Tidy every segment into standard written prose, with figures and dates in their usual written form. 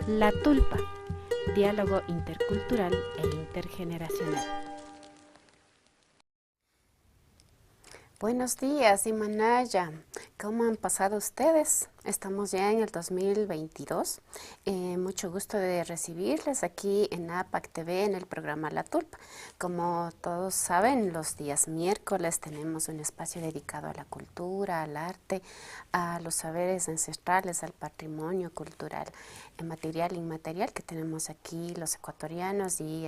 La Tulpa, diálogo intercultural e intergeneracional. Buenos días, Imanaya. ¿Cómo han pasado ustedes? Estamos ya en el 2022. Mucho gusto de recibirles aquí en APAC TV en el programa La Tulpa. Como todos saben, los días miércoles tenemos un espacio dedicado a la cultura, al arte, a los saberes ancestrales, al patrimonio cultural, material e inmaterial que tenemos aquí los ecuatorianos y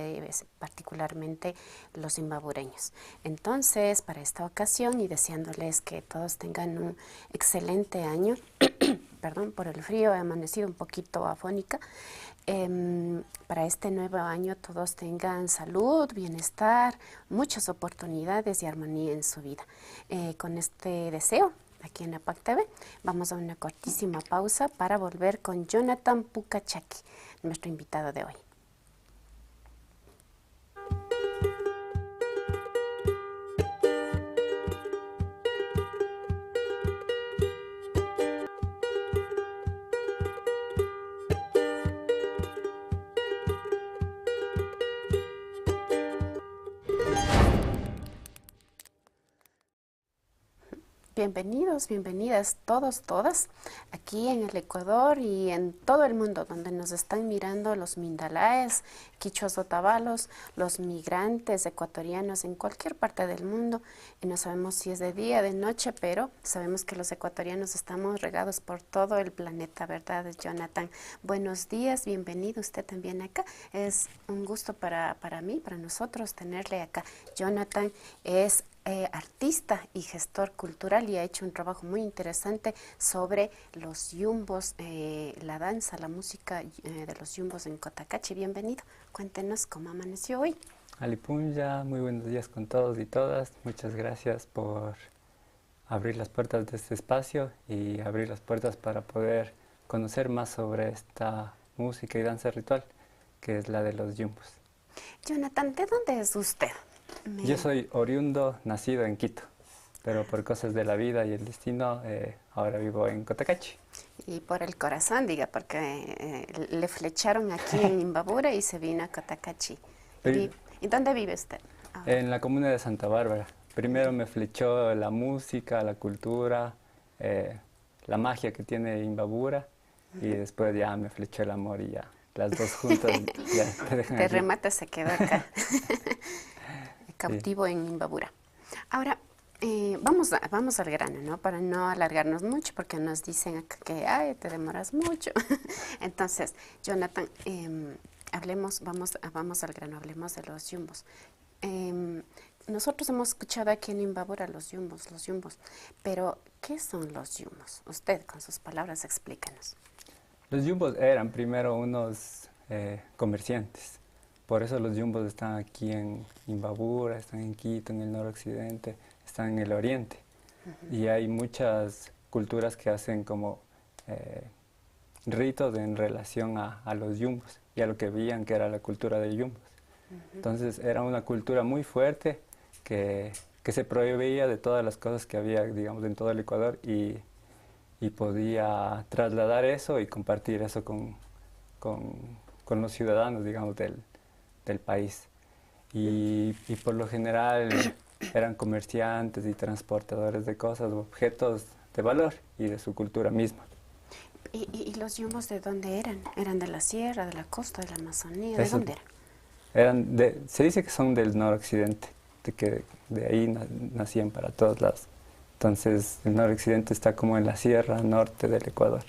particularmente los imbabureños. Entonces, para esta ocasión y deseándoles que todos tengan un excelente año, perdón por el frío, he amanecido un poquito afónica. Para este nuevo año todos tengan salud, bienestar, muchas oportunidades y armonía en su vida. Con este deseo, aquí en APAC TV, vamos a una cortísima pausa para volver con Jonathan Pucachaqui, nuestro invitado de hoy. Bienvenidos, bienvenidas todos, todas, aquí en el Ecuador y en todo el mundo donde nos están mirando los mindalaes, quichuas otavalos, los migrantes ecuatorianos en cualquier parte del mundo. Y no sabemos si es de día, de noche, pero sabemos que los ecuatorianos estamos regados por todo el planeta, ¿verdad, Jonathan? Buenos días, bienvenido usted también acá. Es un gusto para mí, para nosotros tenerle acá. Jonathan es artista y gestor cultural y ha hecho un trabajo muy interesante sobre los yumbos, la danza, la música de los yumbos en Cotacachi. Bienvenido, cuéntenos cómo amaneció hoy. Alipunya, muy buenos días con todos y todas. Muchas gracias por abrir las puertas de este espacio y abrir las puertas para poder conocer más sobre esta música y danza ritual, que es la de los yumbos. Jonathan, ¿de dónde es usted? Yo soy oriundo, nacido en Quito, pero por cosas de la vida y el destino, ahora vivo en Cotacachi. Y por el corazón, diga, porque le flecharon aquí en Imbabura y se vino a Cotacachi. ¿Y dónde vive usted? En la comuna de Santa Bárbara. Primero me flechó la música, la cultura, la magia que tiene Imbabura, y después ya me flechó el amor y ya las dos juntas ya te dejan De aquí. remate se quedó acá. Cautivo en Imbabura. Ahora, vamos al grano, ¿no? Para no alargarnos mucho, porque nos dicen acá que ay, te demoras mucho. Entonces, Jonathan, vamos al grano, hablemos de los yumbos. Nosotros hemos escuchado aquí en Imbabura los yumbos, pero ¿qué son los yumbos? Usted, con sus palabras, explícanos. Los yumbos eran primero unos comerciantes. Por eso los yumbos están aquí en Imbabura, están en Quito, en el noroccidente, están en el oriente. Y hay muchas culturas que hacen como ritos en relación a los yumbos y a lo que veían que era la cultura de yumbos. Entonces era una cultura muy fuerte que se proveía de todas las cosas que había, digamos, en todo el Ecuador y podía trasladar eso y compartir eso con los ciudadanos, digamos, del país. Y por lo general eran comerciantes y transportadores de cosas, objetos de valor y de su cultura misma. ¿Y los yumbos de dónde eran? ¿Eran de la sierra, de la costa, de la Amazonía? ¿De dónde eran? Se dice que son del noroccidente, que de ahí nacían para todos lados. Entonces el noroccidente está como en la sierra norte del Ecuador.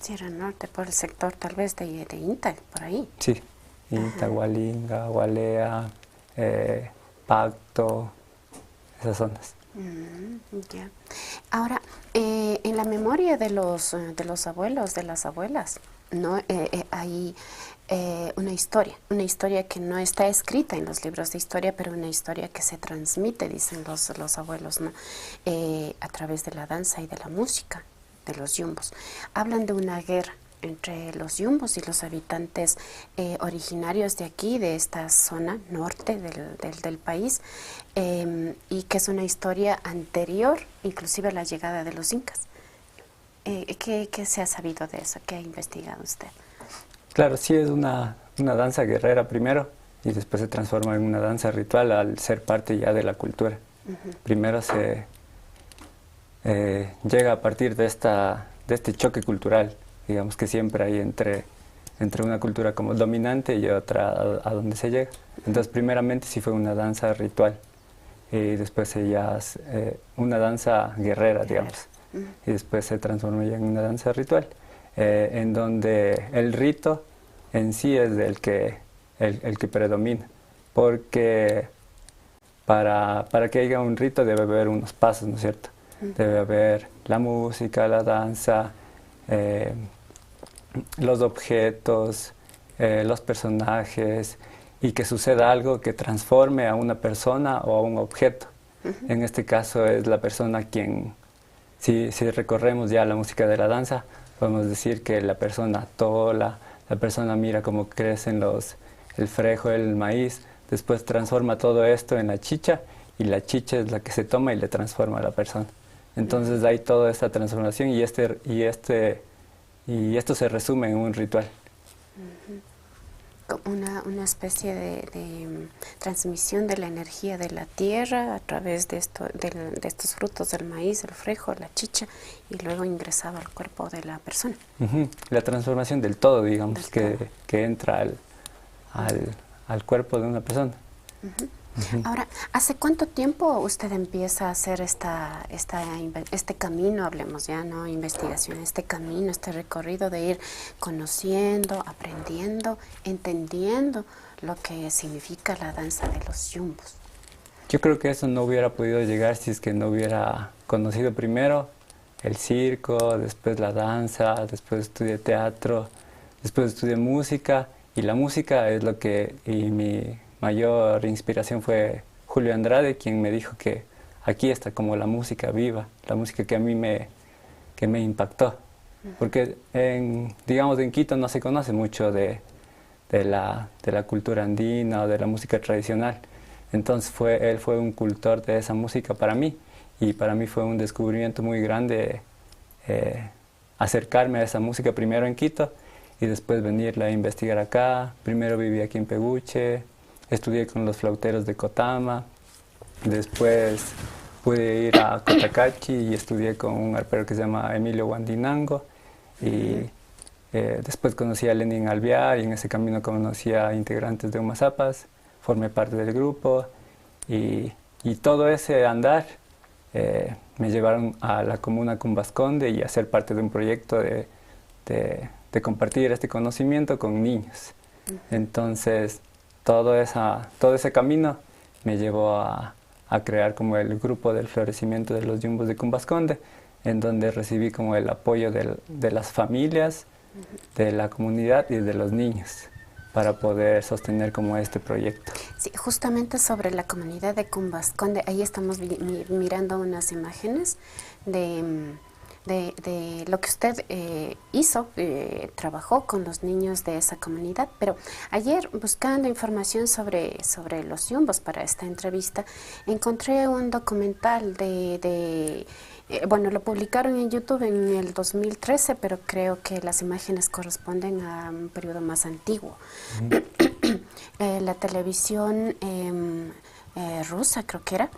Sierra Norte, por el sector tal vez de Inta, por ahí. Sí. Inta, Hualinga, Hualea, Pacto, esas zonas. Ya. Ahora, en la memoria de los abuelos, de las abuelas, ¿no? Hay una historia que no está escrita en los libros de historia, pero una historia que se transmite, dicen los abuelos, ¿no? A través de la danza y de la música de los yumbos. Hablan de una guerra entre los yumbos y los habitantes originarios de aquí, de esta zona norte del país, y que es una historia anterior inclusive a la llegada de los incas. ¿Qué se ha sabido de eso? ¿Qué ha investigado usted? Claro, sí es una danza guerrera primero y después se transforma en una danza ritual al ser parte ya de la cultura. Primero se llega a partir de este choque cultural, digamos que siempre hay entre una cultura como dominante y otra a donde se llega. Entonces primeramente sí fue una danza ritual y después ya una danza guerrera, digamos, y después se transformó ya en una danza ritual, en donde el rito en sí es el que predomina, porque para que haya un rito debe haber unos pasos, ¿no es cierto? Debe haber la música, la danza, los objetos, los personajes, y que suceda algo que transforme a una persona o a un objeto. En este caso es la persona quien, si recorremos ya la música de la danza, podemos decir que la persona tola, la persona mira cómo crecen el frejo, el maíz, después transforma todo esto en la chicha, y la chicha es la que se toma y le transforma a la persona. Entonces hay toda esta transformación y esto se resume en un ritual. Una especie de transmisión de la energía de la tierra a través de estos frutos del maíz, el frejo, la chicha, y luego ingresaba al cuerpo de la persona. La transformación del todo, digamos, que entra al cuerpo de una persona. Ahora, ¿hace cuánto tiempo usted empieza a hacer este camino, hablemos ya, ¿no? Investigación, este camino, este recorrido de ir conociendo, aprendiendo, entendiendo lo que significa la danza de los yumbos? Yo creo que eso no hubiera podido llegar si es que no hubiera conocido primero el circo, después la danza, después estudié teatro, después estudié música, y la música es lo que... mi mayor inspiración fue Julio Andrade, quien me dijo que aquí está como la música viva, la música que a mí me impactó. Porque digamos en Quito no se conoce mucho de la cultura andina o de la música tradicional. Entonces él fue un cultor de esa música para mí, y para mí fue un descubrimiento muy grande acercarme a esa música primero en Quito y después venirla a investigar acá. Primero viví aquí en Peguche, estudié con los flauteros de Cotama, después pude ir a Cotacachi y estudié con un arpero que se llama Emilio Guandinango, y después conocí a Lenin Alvear, y en ese camino conocí a integrantes de Umazapas, formé parte del grupo, y todo ese andar me llevaron a la comuna Cumbasconde y a ser parte de un proyecto de compartir este conocimiento con niños. Entonces todo ese camino me llevó a crear como el grupo del florecimiento de los yumbos de Cumbasconde, en donde recibí como el apoyo de las familias, de la comunidad y de los niños para poder sostener como este proyecto. Sí, justamente sobre la comunidad de Cumbasconde, ahí estamos mirando unas imágenes de lo que usted hizo, trabajó con los niños de esa comunidad. Pero ayer, buscando información sobre los yumbos para esta entrevista, encontré un documental bueno, lo publicaron en YouTube en el 2013, pero creo que las imágenes corresponden a un periodo más antiguo. La televisión rusa, creo que era,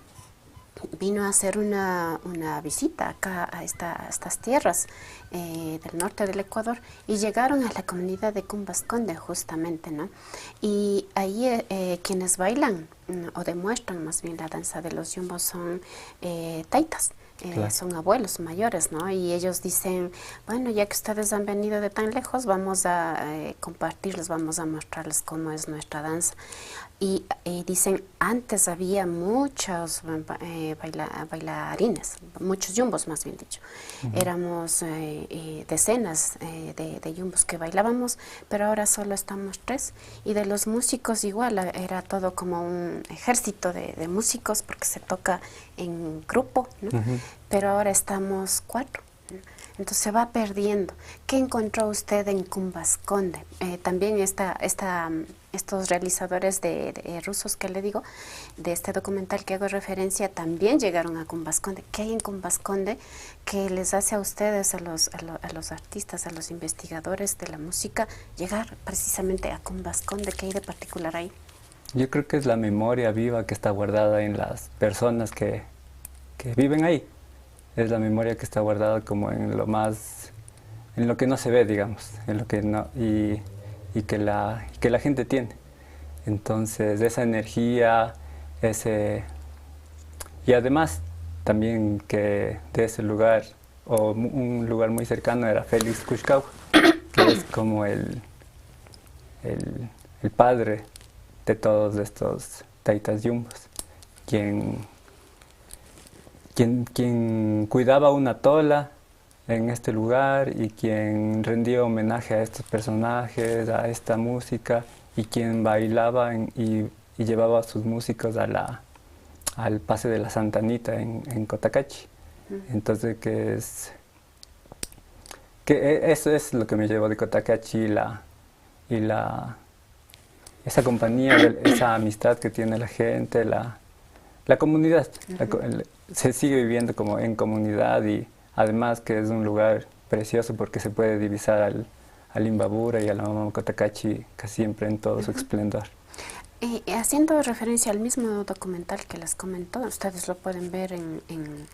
vino a hacer una visita acá a estas tierras del norte del Ecuador, y llegaron a la comunidad de Cumbasconde justamente, ¿no? Y ahí quienes bailan o demuestran más bien la danza de los yumbos son taitas. Claro. Son abuelos mayores, ¿no? Y ellos dicen, bueno, ya que ustedes han venido de tan lejos, vamos a compartirles, vamos a mostrarles cómo es nuestra danza. Y dicen, antes había muchos bailarines, muchos yumbos más bien dicho. Éramos decenas de yumbos que bailábamos, pero ahora solo estamos 3. Y de los músicos igual, era todo como un ejército de músicos, porque se toca en grupo, ¿no? Pero ahora estamos 4. Entonces se va perdiendo. ¿Qué encontró usted en Cumbasconde? También estos realizadores de rusos que le digo, de este documental que hago referencia, también llegaron a Cumbasconde. ¿Qué hay en Cumbasconde que les hace a ustedes, a los artistas, a los investigadores de la música, llegar precisamente a Cumbasconde? ¿Qué hay de particular ahí? Yo creo que es la memoria viva que está guardada en las personas que viven ahí. Es la memoria que está guardada como en lo que no se ve, digamos, en lo que no, y que la gente tiene. Entonces, esa energía, y además también que de ese lugar, o un lugar muy cercano, era Félix Kushkau, que es como el padre de todos estos taitas yumbos, quien cuidaba una tola en este lugar y quien rendía homenaje a estos personajes, a esta música, y quien bailaba y llevaba a sus músicos al pase de la Santa Anita en Cotacachi. Entonces, eso es lo que me llevó de Cotacachi, esa compañía, esa amistad que tiene la gente, la comunidad. Se sigue viviendo como en comunidad, y además que es un lugar precioso porque se puede divisar al Imbabura y a la Mama Cotacachi casi siempre en todo su esplendor. Haciendo referencia al mismo documental que les comentó, ustedes lo pueden ver en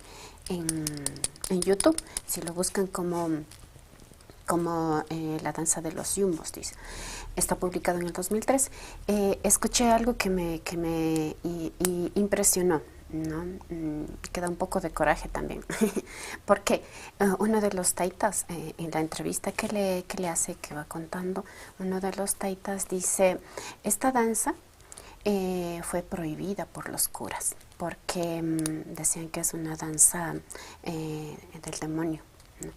YouTube, si lo buscan como La danza de los yumbos, dice. Está publicado en el 2003. Escuché algo que me impresionó, ¿no? Que da un poco de coraje también, porque uno de los taitas, en la entrevista que le hace, que va contando, uno de los taitas dice, esta danza fue prohibida por los curas, porque decían que es una danza del demonio, ¿no?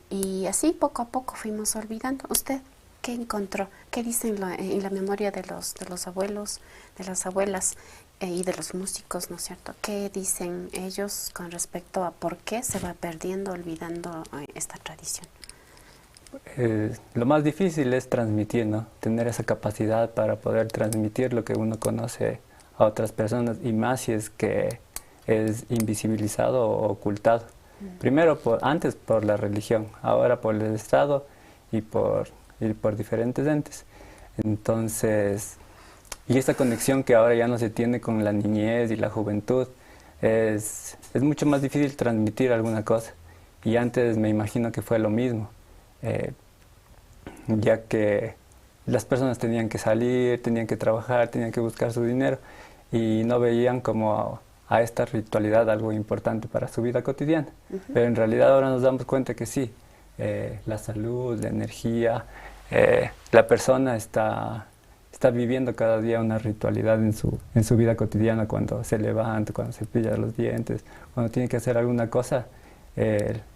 Y así poco a poco fuimos olvidando. ¿Usted qué encontró? ¿Qué dicen en la memoria de los abuelos, de las abuelas y de los músicos, ¿no es cierto? ¿Qué dicen ellos con respecto a por qué se va perdiendo, olvidando esta tradición? Lo más difícil es transmitir, ¿no? Tener esa capacidad para poder transmitir lo que uno conoce a otras personas, y más si es que es invisibilizado o ocultado. Primero, antes por la religión, ahora por el Estado y por diferentes entes. Entonces, y esta conexión que ahora ya no se tiene con la niñez y la juventud, es mucho más difícil transmitir alguna cosa. Y antes me imagino que fue lo mismo, ya que las personas tenían que salir, tenían que trabajar, tenían que buscar su dinero, y no veían como a esta ritualidad algo importante para su vida cotidiana. Pero en realidad ahora nos damos cuenta que sí, la salud, la energía, la persona está viviendo cada día una ritualidad en su vida cotidiana, cuando se levanta, cuando se cepilla los dientes, cuando tiene que hacer alguna cosa,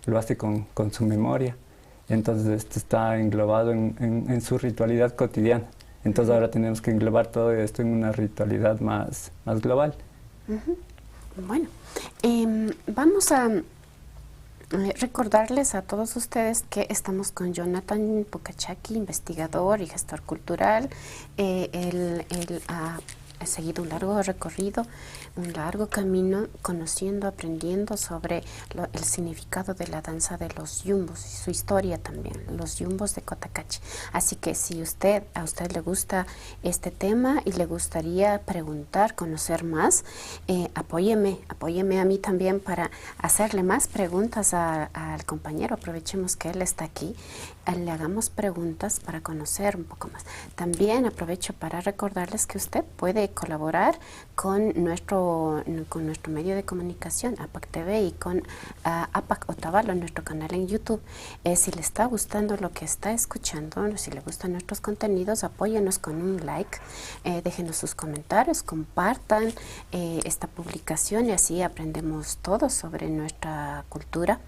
lo hace con su memoria. Entonces esto está englobado en su ritualidad cotidiana. Entonces ahora tenemos que englobar todo esto en una ritualidad más global. Bueno, vamos a recordarles a todos ustedes que estamos con Jonathan Pukachaki, investigador y gestor cultural. Él ha seguido un largo recorrido, un largo camino, conociendo, aprendiendo sobre el significado de la danza de los yumbos y su historia también, los yumbos de Cotacachi. Así que si a usted le gusta este tema y le gustaría preguntar, conocer más, apóyeme a mí también para hacerle más preguntas al compañero. Aprovechemos que él está aquí, le hagamos preguntas para conocer un poco más. También aprovecho para recordarles que usted puede colaborar con nuestro medio de comunicación, APAC TV, y con APAC Otavalo, nuestro canal en YouTube. Si le está gustando lo que está escuchando, si le gustan nuestros contenidos, apóyenos con un like, déjenos sus comentarios, compartan esta publicación, y así aprendemos todos sobre nuestra cultura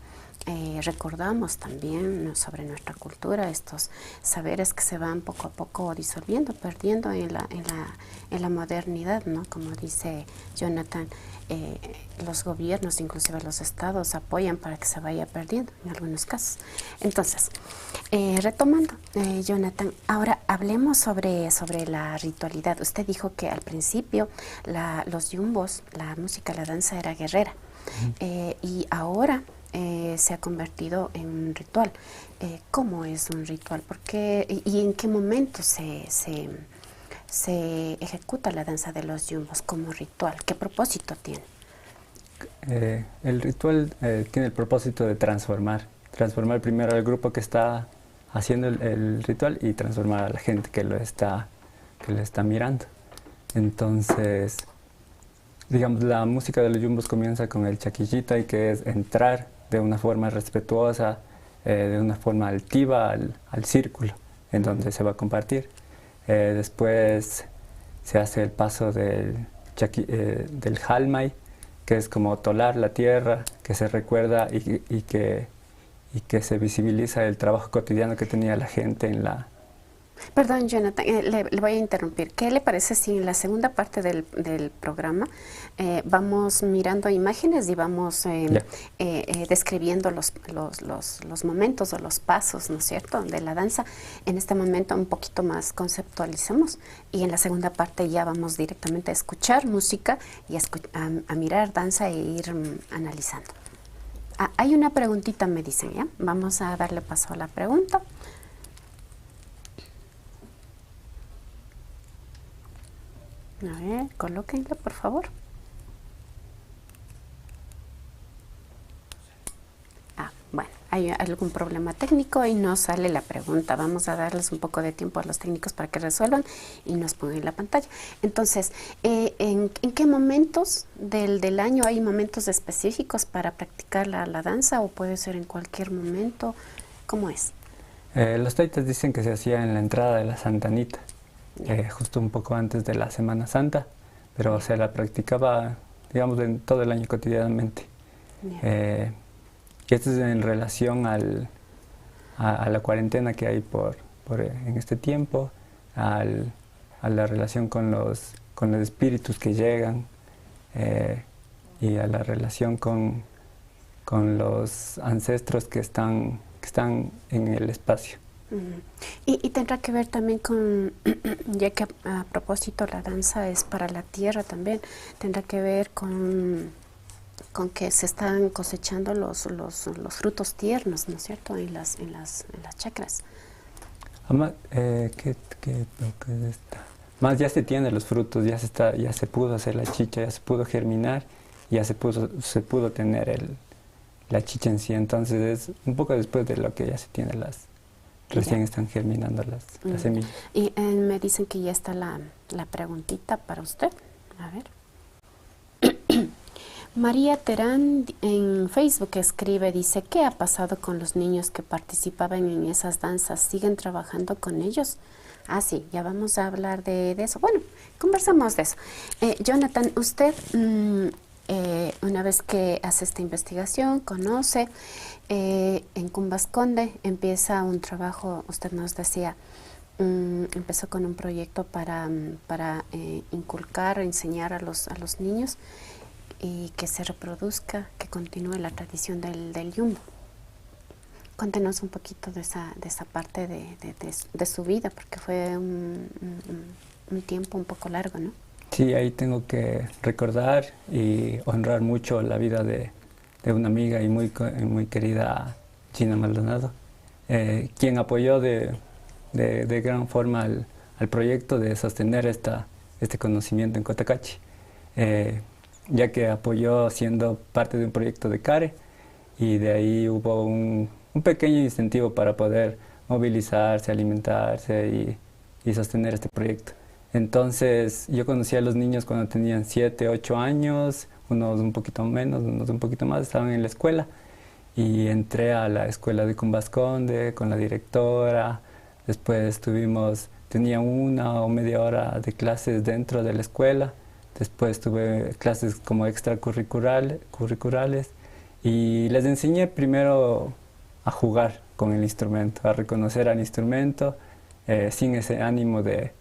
recordamos también, ¿no?, sobre nuestra cultura, estos saberes que se van poco a poco disolviendo, perdiendo en la modernidad, ¿no? Como dice Jonathan, los gobiernos, inclusive los estados, apoyan para que se vaya perdiendo en algunos casos. Entonces, retomando, Jonathan, ahora hablemos sobre la ritualidad. Usted dijo que al principio los yumbos, la música, la danza era guerrera, y ahora se ha convertido en un ritual. ¿Cómo es un ritual? ¿Por qué y en qué momento se ejecuta la danza de los yumbos como ritual? ¿Qué propósito tiene? El ritual tiene el propósito de transformar primero al grupo que está haciendo el ritual y transformar a la gente que lo está mirando. Entonces, digamos, la música de los yumbos comienza con el chaquillita, y que es entrar de una forma respetuosa, de una forma altiva al círculo en donde se va a compartir. Después se hace el paso del halmay, que es como tolar la tierra, que se recuerda y que se visibiliza el trabajo cotidiano que tenía la gente en la... Perdón, Jonathan, le voy a interrumpir. ¿Qué le parece si en la segunda parte del programa vamos mirando imágenes y vamos describiendo los momentos o los pasos, ¿no es cierto?, de la danza? En este momento un poquito más conceptualicemos, y en la segunda parte ya vamos directamente a escuchar música y a mirar danza e ir analizando. Hay una preguntita, me dicen, ¿ya? Vamos a darle paso a la pregunta. A ver, colóquenlo, por favor. Bueno, hay algún problema técnico y no sale la pregunta. Vamos a darles un poco de tiempo a los técnicos para que resuelvan y nos pongan en la pantalla. Entonces, ¿en qué momentos del año hay momentos específicos para practicar la danza, o puede ser en cualquier momento? ¿Cómo es? Los taitas dicen que se hacía en la entrada de la Santa Anita, justo un poco antes de la Semana Santa, pero se la practicaba, digamos, en todo el año cotidianamente. Y esto es en relación a la cuarentena que hay en este tiempo, a la relación con los espíritus que llegan, y a la relación con los ancestros que están en el espacio. Y tendrá que ver también con, ya que a propósito la danza es para la tierra también, tendrá que ver con que se están cosechando los frutos tiernos, ¿no es cierto?, en las chacras. Más ya se tienen los frutos, ya se pudo hacer la chicha, ya se pudo germinar, ya se pudo tener la chicha en sí. Entonces es un poco después de lo que ya se tiene recién están germinando las semillas. Y me dicen que ya está la preguntita para usted. A ver. María Terán en Facebook escribe, dice, ¿qué ha pasado con los niños que participaban en esas danzas? ¿Siguen trabajando con ellos? Sí, ya vamos a hablar de eso. Bueno, conversamos de eso. Jonathan, usted, una vez que hace esta investigación, conoce, en Cumbasconde empieza un trabajo, usted nos decía, empezó con un proyecto para inculcar, enseñar a los niños, y que se reproduzca, que continúe la tradición del yumbo. Cuéntenos un poquito de esa parte de su vida, porque fue un tiempo un poco largo, ¿no? Sí, ahí tengo que recordar y honrar mucho la vida de una amiga y muy querida, Gina Maldonado, quien apoyó de gran forma al proyecto de sostener este conocimiento en Cotacachi, ya que apoyó siendo parte de un proyecto de CARE, y de ahí hubo un pequeño incentivo para poder movilizarse, alimentarse y sostener este proyecto. Entonces yo conocí a los niños cuando tenían 7, 8 años, unos un poquito menos, unos un poquito más, estaban en la escuela, y entré a la escuela de Cumbasconde con la directora. Después tenía 1 o media hora de clases dentro de la escuela. Después tuve clases como extracurriculares, Y les enseñé primero a jugar con el instrumento, a reconocer al instrumento, sin ese ánimo de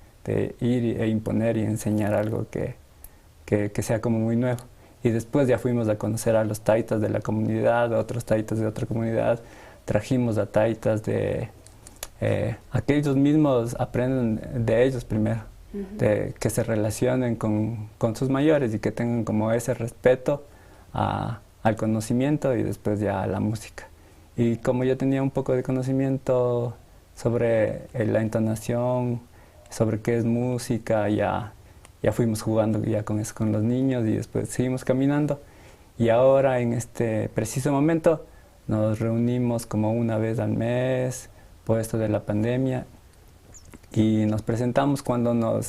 ir e imponer y enseñar algo que sea como muy nuevo. Y después ya fuimos a conocer a los taitas de la comunidad, a otros taitas de otra comunidad, trajimos a taitas de... aquellos mismos aprenden de ellos primero, de que se relacionen con sus mayores y que tengan como ese respeto al conocimiento y después ya a la música. Y como yo tenía un poco de conocimiento sobre la entonación, sobre qué es música, ya fuimos jugando ya con eso con los niños y después seguimos caminando. Y ahora en este preciso momento nos reunimos como una vez al mes por esto de la pandemia y nos presentamos cuando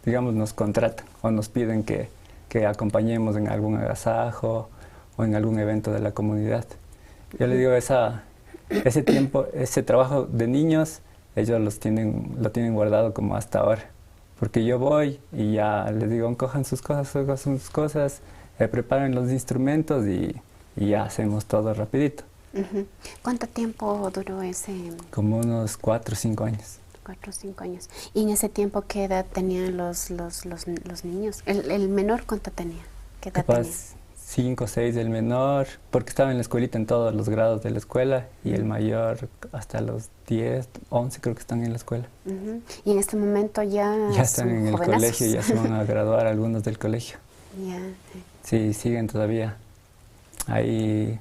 digamos, nos contratan o nos piden que acompañemos en algún agasajo o en algún evento de la comunidad. Yo le digo, ese tiempo, ese trabajo de niños, ellos lo tienen guardado como hasta ahora. Porque yo voy y ya les digo, cojan sus cosas, preparen los instrumentos y ya hacemos todo rapidito. ¿Cuánto tiempo duró ese? Como unos 4 o 5 años. 4 o 5 años. ¿Y en ese tiempo qué edad tenían los niños? ¿El menor cuánto tenía? ¿Qué edad Capaz tenía? 5 o 6 el menor, porque estaba en la escuelita en todos los grados de la escuela, y el mayor hasta los 10, 11 creo que están en la escuela. Y en este momento ya están en el colegio, ya se van a graduar algunos del colegio. Sí, siguen todavía. Ahí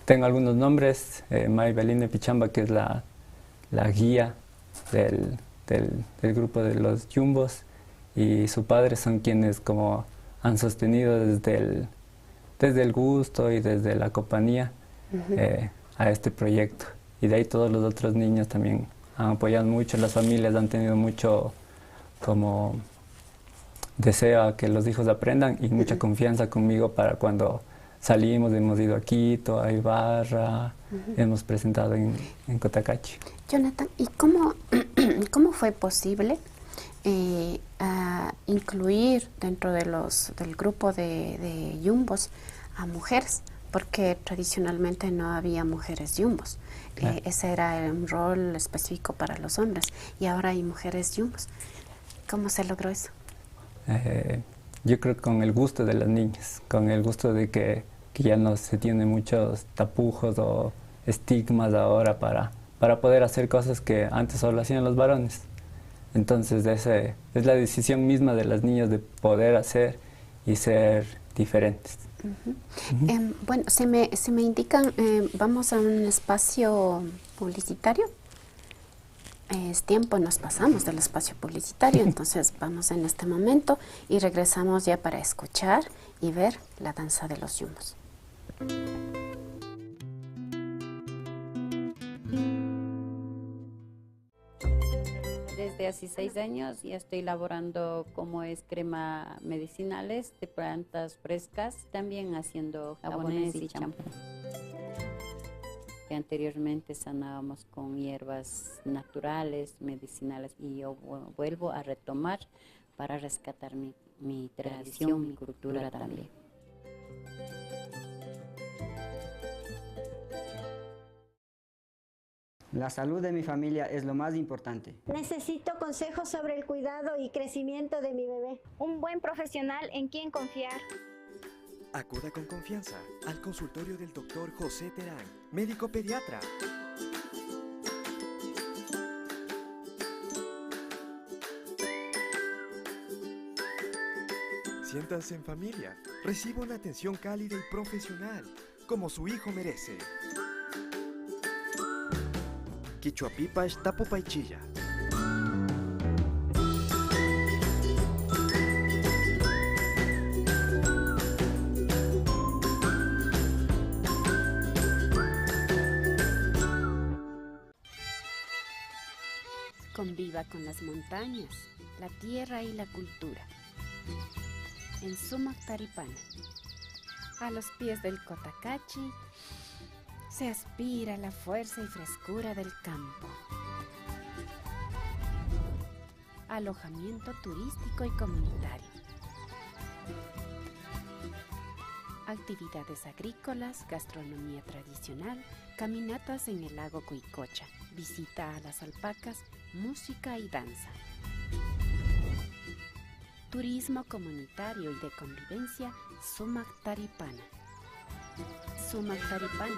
tengo algunos nombres, May Beline Pichamba, que es la guía del grupo de los Yumbos, y su padre son quienes como han sostenido desde el gusto y desde la compañía a este proyecto. Y de ahí todos los otros niños también han apoyado mucho, las familias han tenido mucho como deseo a que los hijos aprendan y mucha confianza conmigo para cuando salimos, hemos ido a Quito, a Ibarra, hemos presentado en Cotacachi. Jonathan, ¿y cómo fue posible incluir dentro del grupo de yumbos a mujeres? Porque tradicionalmente no había mujeres yumbos. Claro. Ese era un rol específico para los hombres y ahora hay mujeres yumbos. ¿Cómo se logró eso? Yo creo que con el gusto de las niñas, con el gusto de que ya no se tienen muchos tapujos o estigmas ahora para poder hacer cosas que antes solo hacían los varones. Entonces es la decisión misma de las niñas de poder hacer y ser diferentes. Bueno, se me indican, vamos a un espacio publicitario. Es tiempo, nos pasamos del espacio publicitario, entonces vamos en este momento y regresamos ya para escuchar y ver la danza de los yumbos. Desde hace 6 años ya estoy elaborando como es crema medicinales de plantas frescas, también haciendo jabones y champú. Que anteriormente sanábamos con hierbas naturales, medicinales, y yo vuelvo a retomar para rescatar mi tradición, mi cultura también. La salud de mi familia es lo más importante. Necesito consejos sobre el cuidado y crecimiento de mi bebé. Un buen profesional en quien confiar. Acuda con confianza al consultorio del Dr. José Terán, médico pediatra. Siéntanse en familia, reciba una atención cálida y profesional, como su hijo merece. Quichuapipash Tapopaichilla. Conviva con las montañas, la tierra y la cultura. En Sumac Taripana, a los pies del Cotacachi, se aspira la fuerza y frescura del campo. Alojamiento turístico y comunitario. actividades agrícolas, gastronomía tradicional, caminatas en el lago Cuicocha, visita a las alpacas, música y danza. Turismo comunitario y de convivencia, Sumac Taripana. Sumac Taripana.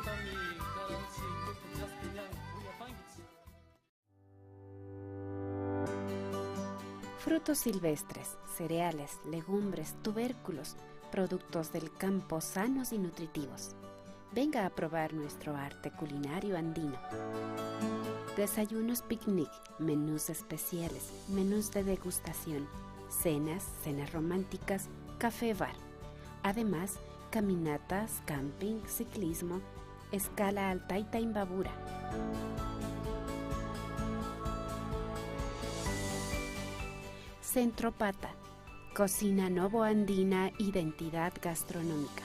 Frutos silvestres, cereales, legumbres, tubérculos, productos del campo sanos y nutritivos. Venga a probar nuestro arte culinario andino. Desayunos picnic, menús especiales, menús de degustación, cenas románticas, café bar. Además, caminatas, camping, ciclismo, escala al Taita Imbabura. Centro Pata, cocina novoandina, identidad gastronómica.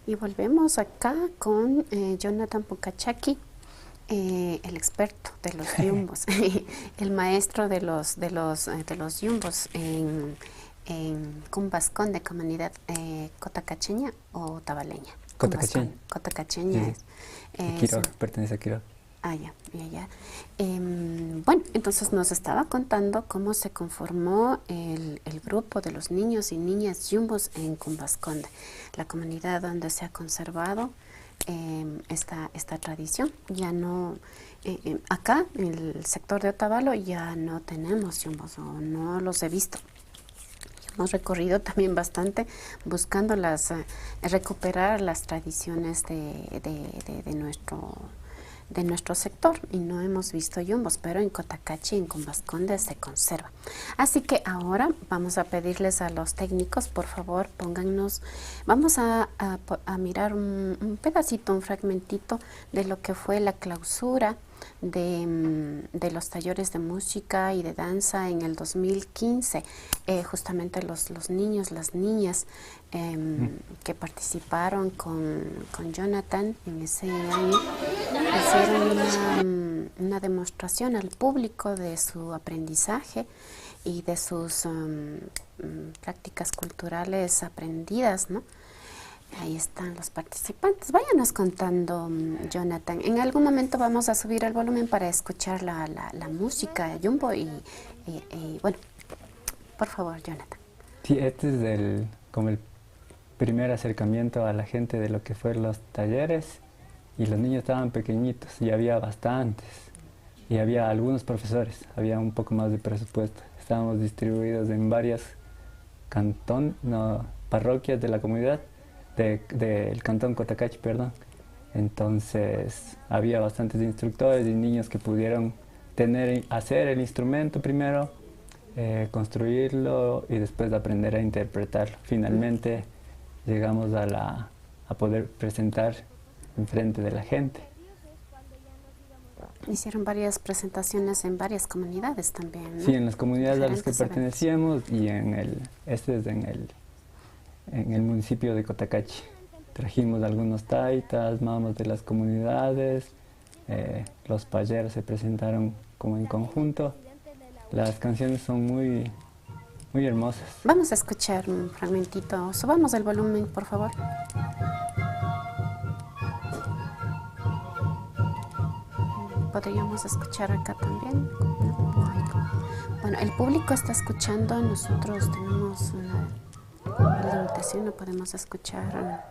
Y volvemos acá con Jonathan Pucachaki, el experto de los yumbos, el maestro de los yumbos en Cumbascón, de comunidad cotacacheña o tabaleña. Cotacacheña. Cotacacheña Sí. Quiroga, pertenece a Quiroga. Ya. Bueno, entonces nos estaba contando cómo se conformó el grupo de los niños y niñas yumbos en Cumbasconde, la comunidad donde se ha conservado esta tradición. Ya no, acá en el sector de Otavalo ya no tenemos yumbos, o no los he visto. Hemos recorrido también bastante buscando recuperar las tradiciones de nuestro sector, y no hemos visto yumbos, pero en Cotacachi y en Cumbasconde se conserva. Así que ahora vamos a pedirles a los técnicos, por favor, póngannos, vamos a mirar un pedacito, un fragmentito de lo que fue la clausura de los talleres de música y de danza en el 2015. Justamente los niños, las niñas que participaron con Jonathan en ese año hicieron una demostración al público de su aprendizaje y de sus prácticas culturales aprendidas, ¿no? Ahí están los participantes. Váyanos contando, Jonathan. En algún momento vamos a subir el volumen para escuchar la música Jumbo y bueno, por favor, Jonathan. Sí, este es como el primer acercamiento a la gente de lo que fueron los talleres, y los niños estaban pequeñitos y había bastantes, y había algunos profesores, había un poco más de presupuesto. Estábamos distribuidos en varias parroquias de la comunidad, del cantón Cotacachi, perdón. Entonces había bastantes instructores y niños que pudieron hacer el instrumento primero, construirlo y después aprender a interpretarlo. Finalmente llegamos a poder presentar enfrente de la gente. Hicieron varias presentaciones en varias comunidades también, ¿no? Sí, en las comunidades a las que Diferentes pertenecíamos, y este es en el municipio de Cotacachi. Trajimos algunos taitas, mamas de las comunidades, los payeros se presentaron como en conjunto. Las canciones son muy, muy hermosas. Vamos a escuchar un fragmentito. Subamos el volumen, por favor. Podríamos escuchar acá también. Bueno, el público está escuchando, nosotros tenemos una limitación, no podemos escuchar.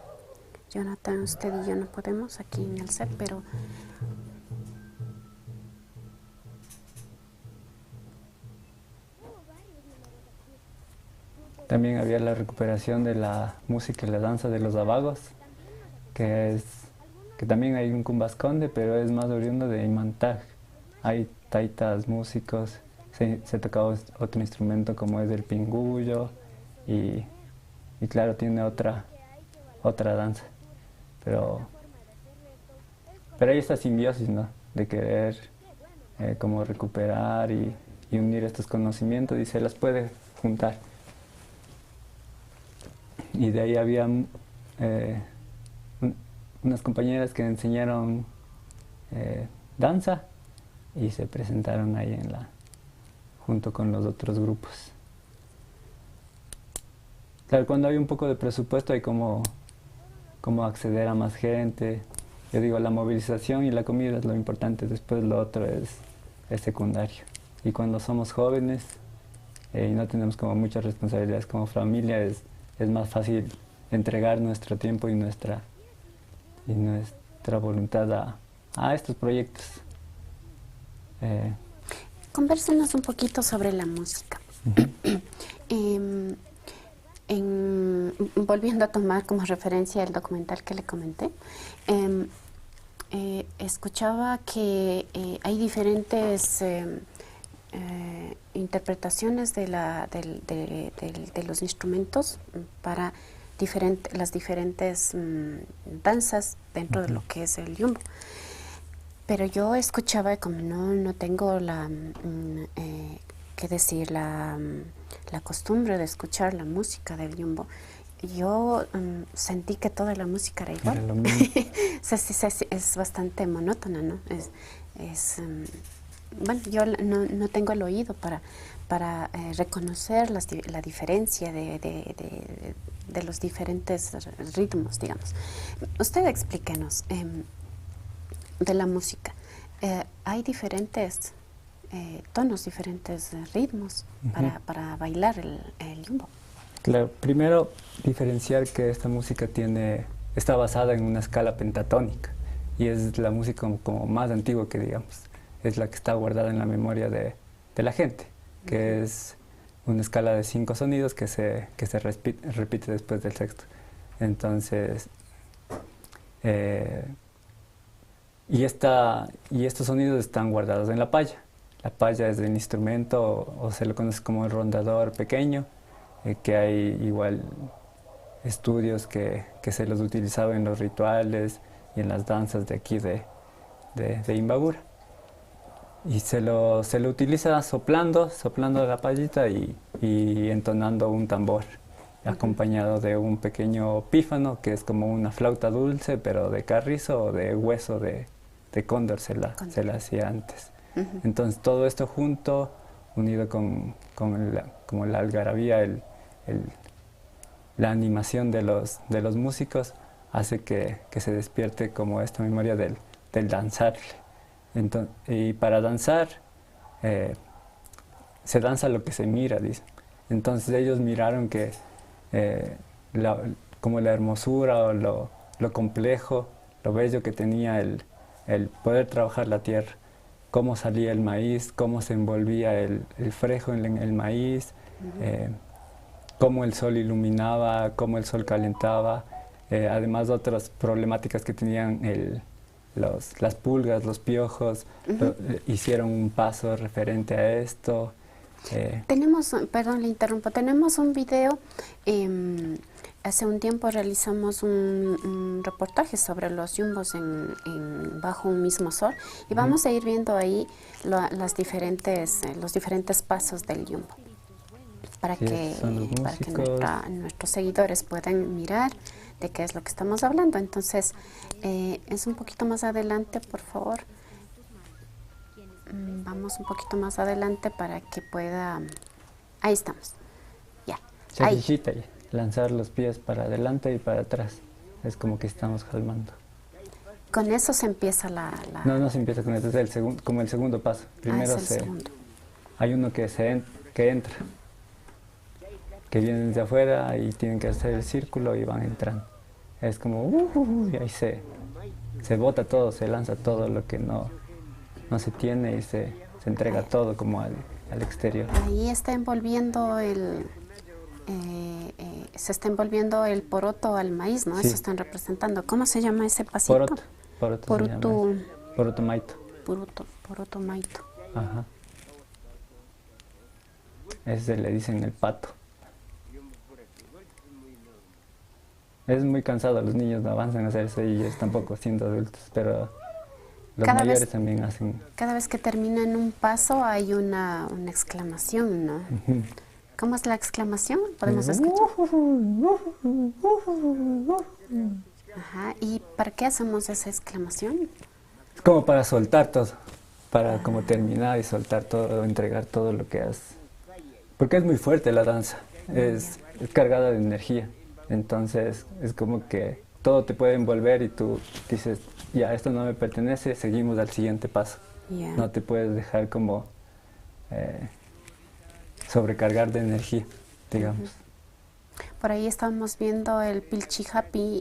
Jonathan, usted y yo no podemos aquí en el set, pero también había la recuperación de la música y la danza de los abagos, que es que también hay un Cumbasconde, pero es más oriundo de Imantag. Hay taitas, músicos, se tocaba otro instrumento como es el pingullo y claro, tiene otra danza. Pero hay esta simbiosis, ¿no? De querer como recuperar y unir estos conocimientos y se las puede juntar. Y de ahí había unas compañeras que enseñaron danza y se presentaron ahí junto con los otros grupos. Claro, cuando hay un poco de presupuesto hay como acceder a más gente. Yo digo, la movilización y la comida es lo importante, después lo otro es secundario. Y cuando somos jóvenes y no tenemos como muchas responsabilidades como familia, es más fácil entregar nuestro tiempo y nuestra voluntad a estos proyectos. Convérsenos un poquito sobre la música. Volviendo a tomar como referencia el documental que le comenté, escuchaba que hay diferentes interpretaciones de los instrumentos para las diferentes danzas dentro de lo que es el yumbo. Pero yo escuchaba, como no tengo la costumbre de escuchar la música del yumbo, yo sentí que toda la música era igual. Era lo mismo. Es bastante monótona, ¿no? Bueno, yo no tengo el oído para reconocer la diferencia de los diferentes ritmos, digamos. Usted explíquenos de la música. Hay diferentes tonos, diferentes ritmos para bailar el yumbo. Claro, primero diferenciar que esta música está basada en una escala pentatónica y es la música como más antigua que digamos, es la que está guardada en la memoria de la gente, que es una escala de 5 sonidos que se repite después del sexto. Entonces, y estos sonidos están guardados en la paya. La paya es el instrumento, o se lo conoce como el rondador pequeño, que hay igual estudios que se los utilizaba en los rituales y en las danzas de aquí de Imbabura. Y se lo utiliza soplando la payita y entonando un tambor, acompañado de un pequeño pífano, que es como una flauta dulce, pero de carrizo o de hueso de cóndor se la hacía antes. Entonces todo esto junto, unido con la algarabía, la animación de los músicos, hace que se despierte como esta memoria del danzar. Y para danzar, se danza lo que se mira, dicen. Entonces ellos miraron que como la hermosura o lo complejo, lo bello que tenía el poder trabajar la tierra, cómo salía el maíz, cómo se envolvía el frejo en el maíz, cómo el sol iluminaba, cómo el sol calentaba, además de otras problemáticas que tenían las pulgas, los piojos, hicieron un paso referente a esto. Perdón, le interrumpo, tenemos un video, hace un tiempo realizamos un reportaje sobre los yumbos bajo un mismo sol y vamos a ir viendo ahí los diferentes pasos del yumbo para que nuestros seguidores puedan mirar de qué es lo que estamos hablando. Entonces, es un poquito más adelante, por favor. Vamos un poquito más adelante para que pueda... Ahí estamos. Ya. Se digita y lanzar los pies para adelante y para atrás. Es como que estamos calmando. Con eso se empieza la... No se empieza con eso, es como el segundo paso. Primero hay uno que entra, que viene desde afuera y tienen que hacer el círculo y van entrando. Es como... y ahí se bota todo, se lanza todo lo que no se tiene y se entrega todo como al exterior. Ahí está envolviendo se está envolviendo el poroto al maíz, ¿no? Sí. Eso están representando. ¿Cómo se llama ese pasito? Poroto. Poroto se llama. Poroto maito. Poroto maito. Ajá. Ese le dicen el pato. Es muy cansado, los niños no avanzan a hacer eso y ellos tampoco siendo adultos, pero los mayores también hacen. Cada vez que terminan un paso hay una exclamación, ¿no? ¿Cómo es la exclamación? ¿Podemos escuchar? Ajá. ¿Y para qué hacemos esa exclamación? Es como para soltar todo, para como terminar y soltar todo, entregar todo lo que has. Porque es muy fuerte la danza, es cargada de energía. Entonces es como que todo te puede envolver y tú dices, ya, esto no me pertenece, seguimos al siguiente paso. Yeah. No te puedes dejar como sobrecargar de energía, digamos. Por ahí estamos viendo el Pilchi Happy,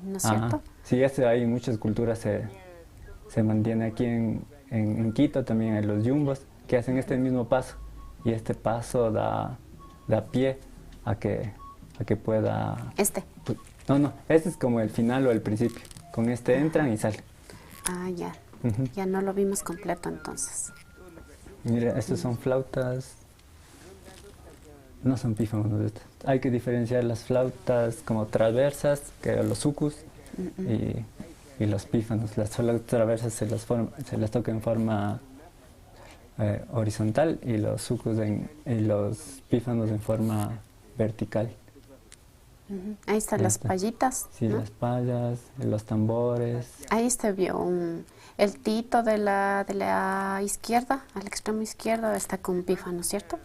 ¿no es cierto? Sí, hay muchas culturas, se mantiene aquí en Quito, también hay los yumbos, que hacen este mismo paso. Y este paso da pie a que pueda... No, este es como el final o el principio. Con este entran y salen. Ah, ya. Ya no lo vimos completo entonces. Mira, estos son flautas. No son pífanos estas. Hay que diferenciar las flautas como transversas, que son los sucus, y los pífanos. Las flautas transversas se las toca en forma horizontal y los sucus y los pífanos en forma vertical. Ahí están las payitas. Sí, ¿no? las payas, los tambores. Ahí se vio el tito de la izquierda, al extremo izquierdo, está con pífano, ¿cierto?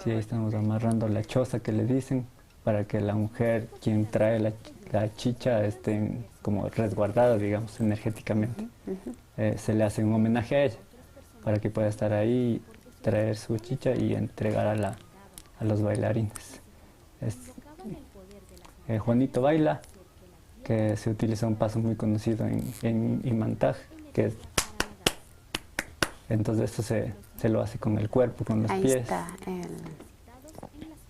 Sí, ahí estamos amarrando la choza que le dicen, para que la mujer, quien trae la chicha, esté como resguardada, digamos, energéticamente. Se le hace un homenaje a ella, para que pueda estar ahí, traer su chicha y entregar a los bailarines. Juanito baila, que se utiliza un paso muy conocido en Imantaj, que es, entonces esto se lo hace con el cuerpo, con los pies. Ahí está el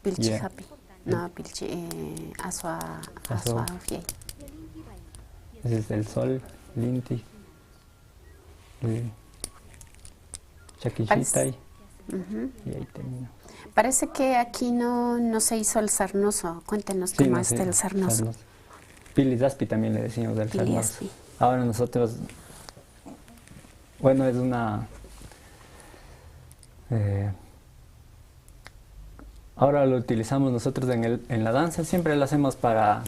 Pilchi Happy, no, Pilchi Asua Fiei. Ese es el sol, Linti, Chaquichitay, y ahí termina. Parece que aquí no se hizo el sarnoso. Cuéntenos cómo está el sarnoso. Pilidaspi también le decimos del sarnoso. Ahora nosotros, bueno, es una... ahora lo utilizamos nosotros en la danza, siempre lo hacemos para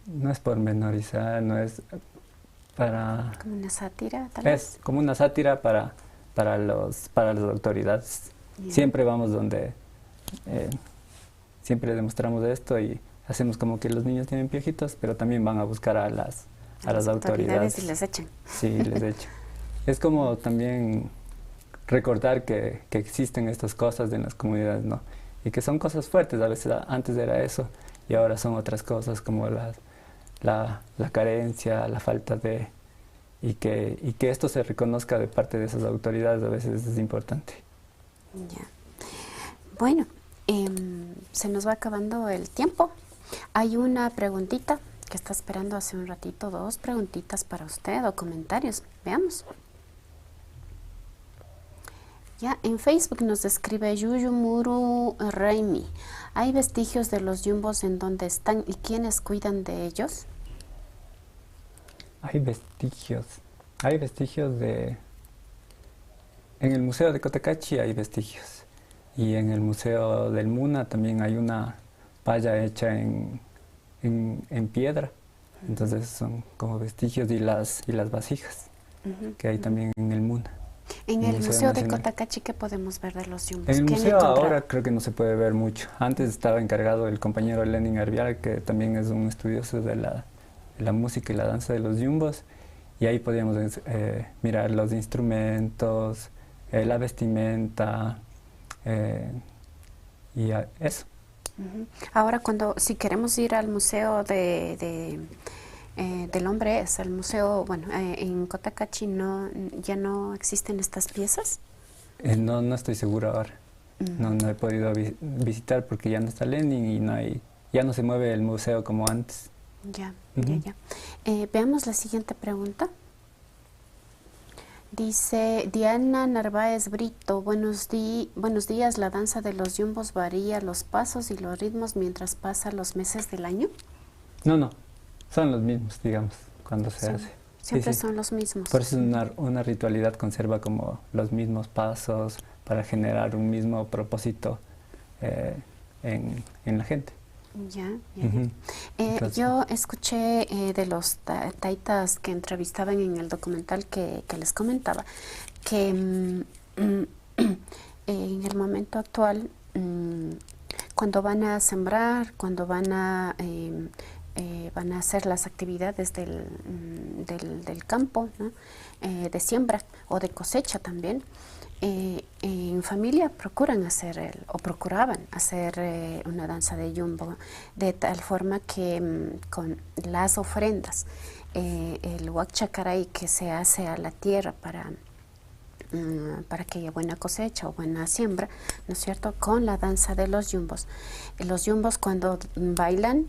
no es pormenorizar, no es para... ¿Como una sátira, tal vez? Es como una sátira para las autoridades. Siempre vamos donde... siempre demostramos esto y hacemos como que los niños tienen piojitos, pero también van a buscar a las autoridades. Y les echan. Sí, les echan. Es como también recordar que existen estas cosas en las comunidades, ¿no? Y que son cosas fuertes, a veces antes era eso y ahora son otras cosas como la carencia, la falta de... Y que esto se reconozca de parte de esas autoridades a veces es importante. Ya. Bueno, se nos va acabando el tiempo. Hay una preguntita que está esperando hace un ratito, 2 preguntitas para usted o comentarios. Veamos. Ya, en Facebook nos escribe Yuyumuru Raimi. ¿Hay vestigios de los yumbos en donde están y quiénes cuidan de ellos? Hay vestigios de... En el Museo de Cotacachi hay vestigios. Y en el Museo del Muna también hay una palla hecha en piedra. Entonces son como vestigios y las vasijas que hay también en el Muna. En el Museo de Cotacachi, ¿qué podemos ver de los yumbos? En el museo ahora creo que no se puede ver mucho. Antes estaba encargado el compañero Lenin Arbiar, que también es un estudioso de la música y la danza de los yumbos. Y ahí podíamos mirar los instrumentos, la vestimenta y eso. Ahora si queremos ir al Museo del Hombre, es el museo, bueno, en Cotacachi ya no existen estas piezas. No estoy seguro ahora. no he podido visitar porque ya no está Lenin y ya no se mueve el museo como antes. Ya. Veamos la siguiente pregunta. Dice Diana Narváez Brito, buenos días, ¿la danza de los yumbos varía los pasos y los ritmos mientras pasan los meses del año? No, son los mismos, digamos, cuando se hace. Siempre son los mismos. Por eso una ritualidad conserva como los mismos pasos para generar un mismo propósito en la gente. Yo escuché de los taitas que entrevistaban en el documental que les comentaba que en el momento actual, cuando van a sembrar, cuando van a hacer las actividades del campo, ¿no? De siembra o de cosecha también, en familia procuraban hacer una danza de yumbo, de tal forma que con las ofrendas, el huachacaray que se hace a la tierra para que haya buena cosecha o buena siembra, ¿no es cierto?, con la danza de los yumbos. Los yumbos cuando bailan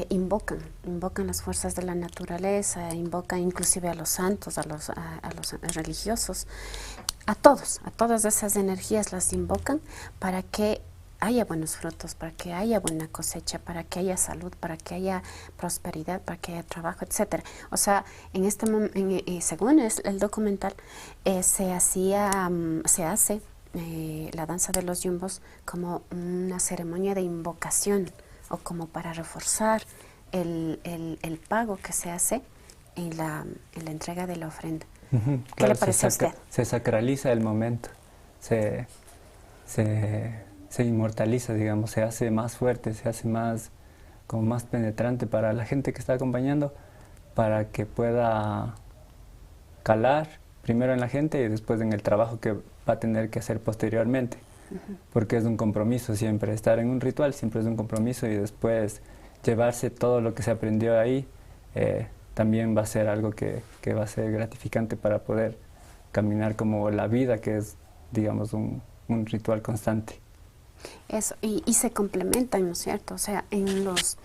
invocan las fuerzas de la naturaleza, invocan inclusive a los santos, a los religiosos, a todas esas energías las invocan para que haya buenos frutos, para que haya buena cosecha, para que haya salud, para que haya prosperidad, para que haya trabajo, etcétera. O sea, en este según el documental, se hace la danza de los yumbos como una ceremonia de invocación o como para reforzar el pago que se hace en la entrega de la ofrenda. ¿Qué le parece a usted? Se sacraliza el momento, se inmortaliza, digamos, se hace más fuerte, se hace más penetrante para la gente que está acompañando, para que pueda calar primero en la gente y después en el trabajo que va a tener que hacer posteriormente, porque es un compromiso siempre, estar en un ritual siempre es un compromiso y después llevarse todo lo que se aprendió ahí, también va a ser algo que va a ser gratificante para poder caminar como la vida, que es, digamos, un ritual constante. Eso, y se complementan, ¿no es cierto? O sea, en los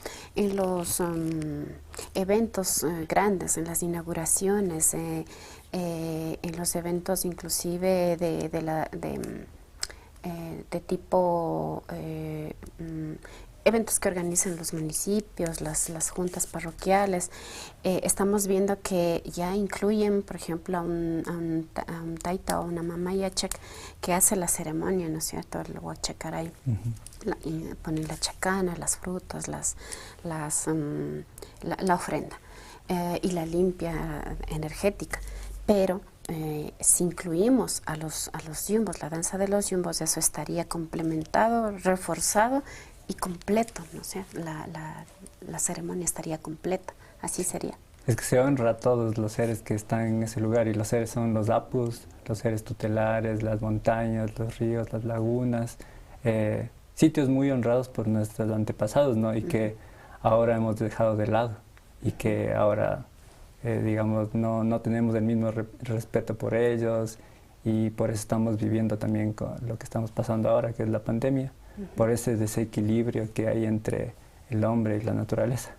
eventos grandes, en las inauguraciones, en los eventos inclusive de tipo eventos que organizan los municipios, las juntas parroquiales, estamos viendo que ya incluyen, por ejemplo, a un taita o una mamá yachak que hace la ceremonia, ¿no es cierto?, el huachacaray. Ponen la chacana, las frutas, la ofrenda y la limpia energética. Pero si incluimos a los yumbos, la danza de los yumbos, eso estaría complementado, reforzado y completo, ¿no? O sea, la ceremonia estaría completa, así sería. Es que se honra a todos los seres que están en ese lugar, y los seres son los apus, los seres tutelares, las montañas, los ríos, las lagunas, sitios muy honrados por nuestros antepasados, ¿no? Y que ahora hemos dejado de lado, y que ahora, digamos, no tenemos el mismo respeto por ellos, y por eso estamos viviendo también con lo que estamos pasando ahora, que es la pandemia, por ese desequilibrio que hay entre el hombre y la naturaleza.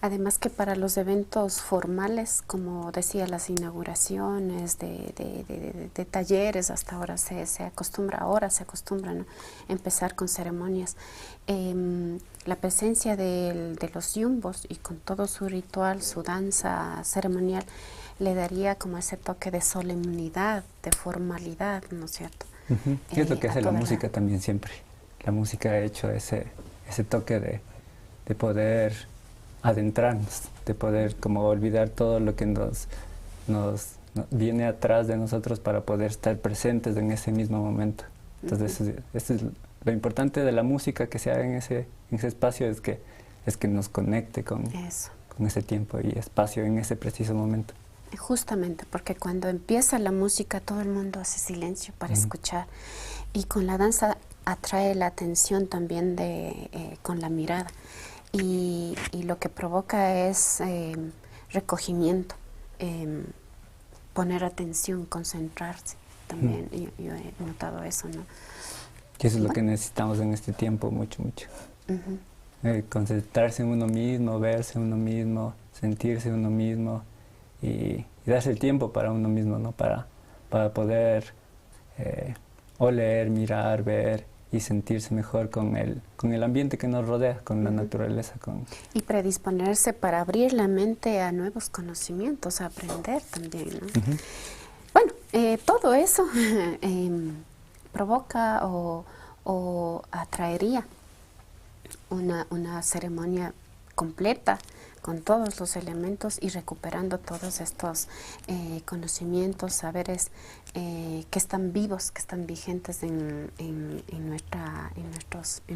Además que para los eventos formales, como decía, las inauguraciones de talleres, hasta ahora se acostumbra, ¿no?, empezar con ceremonias. La presencia de los yumbos y con todo su ritual, su danza ceremonial, le daría como ese toque de solemnidad, de formalidad, ¿no es cierto? Y es lo que hace la música también siempre. La música ha hecho ese toque de poder adentrarnos, de poder como olvidar todo lo que nos viene atrás de nosotros para poder estar presentes en ese mismo momento. Entonces, eso es lo importante de la música que se haga en ese espacio, es que nos conecte con ese tiempo y espacio en ese preciso momento. Justamente, porque cuando empieza la música todo el mundo hace silencio para escuchar, y con la danza atrae la atención también con la mirada, y lo que provoca es recogimiento, poner atención, concentrarse también. Yo he notado eso, ¿no? Que eso es lo que necesitamos en este tiempo, mucho, mucho. Concentrarse en uno mismo, verse uno mismo, sentirse uno mismo y darse el tiempo para uno mismo, ¿no? Para poder oler, mirar, ver y sentirse mejor con el ambiente que nos rodea, con la naturaleza. Y predisponerse para abrir la mente a nuevos conocimientos, a aprender también, ¿no? Bueno, todo eso provoca o atraería una ceremonia completa con todos los elementos y recuperando todos estos conocimientos, saberes que están vivos, que están vigentes en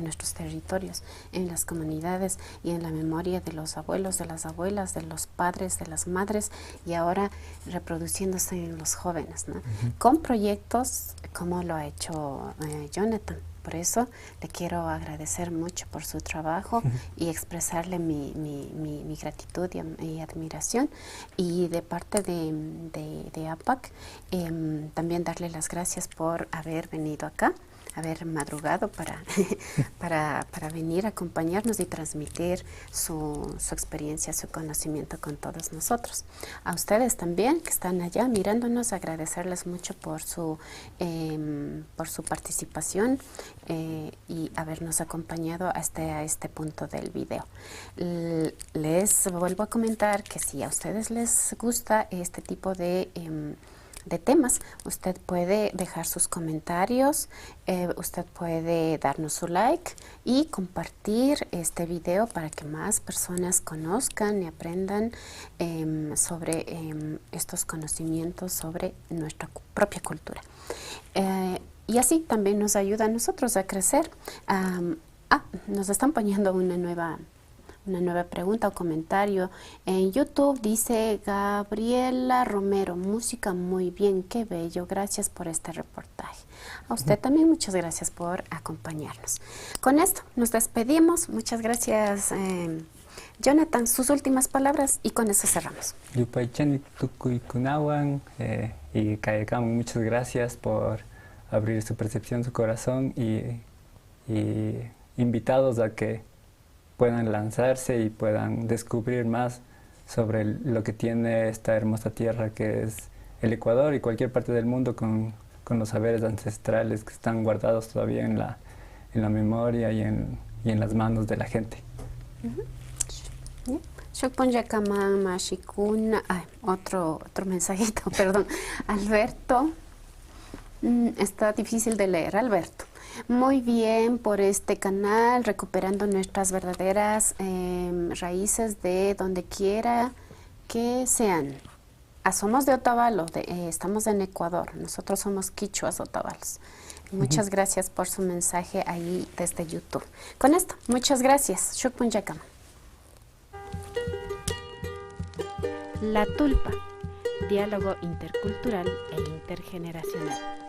nuestros territorios, en las comunidades y en la memoria de los abuelos, de las abuelas, de los padres, de las madres y ahora reproduciéndose en los jóvenes, ¿no? Con proyectos como lo ha hecho Jonathan. Por eso le quiero agradecer mucho por su trabajo y expresarle mi gratitud y admiración. Y de parte de APAC, también darle las gracias por haber venido acá, haber madrugado para venir a acompañarnos y transmitir su experiencia, su conocimiento con todos nosotros. A ustedes también que están allá mirándonos, agradecerles mucho por su participación y habernos acompañado hasta este punto del video. Les vuelvo a comentar que si a ustedes les gusta este tipo de temas, usted puede dejar sus comentarios, usted puede darnos su like y compartir este video para que más personas conozcan y aprendan sobre estos conocimientos sobre nuestra propia cultura. Y así también nos ayuda a nosotros a crecer. Nos están poniendo una nueva pregunta o comentario. En YouTube dice Gabriela Romero, música muy bien, qué bello, gracias por este reportaje. A usted también muchas gracias por acompañarnos. Con esto nos despedimos, muchas gracias Jonathan, sus últimas palabras y con eso cerramos. Yupaychani Tukuy Kunawan y Kayekam, muchas gracias por abrir su percepción, su corazón y invitados a que puedan lanzarse y puedan descubrir más sobre lo que tiene esta hermosa tierra que es el Ecuador y cualquier parte del mundo con los saberes ancestrales que están guardados todavía en la memoria y en las manos de la gente. Otro mensajito, perdón. Alberto, está difícil de leer, Alberto. Muy bien por este canal, recuperando nuestras verdaderas raíces de donde quiera que sean. Somos de Otavalo, estamos en Ecuador, nosotros somos quichuas otavalos. Muchas gracias por su mensaje ahí desde YouTube. Con esto, muchas gracias. Shukpun Yakama. La Tulpa, diálogo intercultural e intergeneracional.